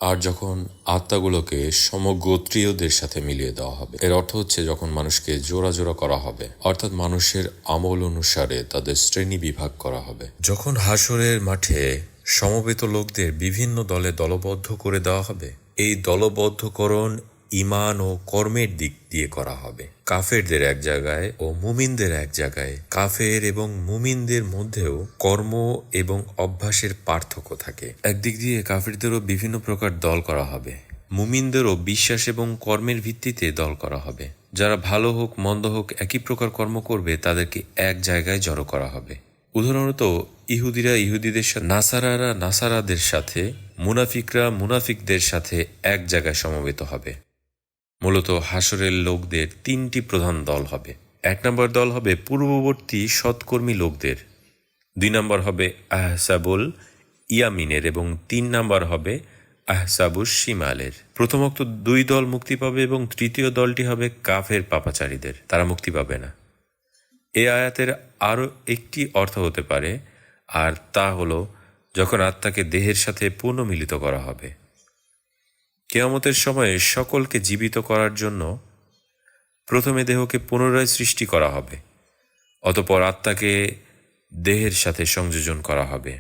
আর যখন আত্মাগুলোকে সমগোত্রীয়দের সাথে মিলিয়ে দেওয়া হবে, এর অর্থ হচ্ছে যখন মানুষকে জোড়া জোড়া করা হবে, অর্থাৎ মানুষের আমল অনুসারে তাদের শ্রেণী বিভাগ করা হবে। যখন হাসরের মাঠে সমবেত লোকদের বিভিন্ন দলে দলবদ্ধ করে দেওয়া হবে, এই দলবদ্ধকরণ ঈমান ও কর্মের দিক দিয়ে করা হবে। কাফেরদের এক জায়গায় ও মুমিনদের এক জায়গায়। কাফের এবং মুমিনদের মধ্যেও কর্ম এবং অভ্যাসের পার্থক্য থাকে। একদিক দিয়ে কাফেরদেরও বিভিন্ন প্রকার দল করা হবে, মুমিনদেরও বিশ্বাস এবং কর্মের ভিত্তিতে দল করা হবে। যারা ভালো হোক মন্দ হোক একই প্রকার কর্ম করবে তাদেরকে এক জায়গায় জড়ো করা হবে। উদাহরণত ইহুদিরা ইহুদিদের সাথে, নাসারারা নাসারাদের সাথে, মুনাফিকরা মুনাফিকদের সাথে এক জায়গায় সমবেত হবে। মূলত হাসরের লোকদের তিনটি প্রধান দল হবে। 1 নম্বর দল হবে পূর্ববর্তী সৎকর্মী লোকদের, 2 নম্বর হবে আহসাবুল ইয়ামিনের এবং 3 নম্বর হবে আহসাবুস শিমালের। প্রথমোক্ত 2 দল মুক্তি পাবে এবং তৃতীয় দলটি হবে কাফের পাপাচারীদের, তারা মুক্তি পাবে না। এই আয়াতের আরও একটি অর্থ হতে পারে, আর তা হলো যখন আত্মাকে দেহের সাথে পুনর্মিলিত করা হবে। কিয়ামতের সময়ে সকলকে জীবিত করার জন্য প্রথমে দেহকে পুনরায় সৃষ্টি করা হবে, অতঃপর আত্মাকে দেহের সাথে সংযোজন করা হবে।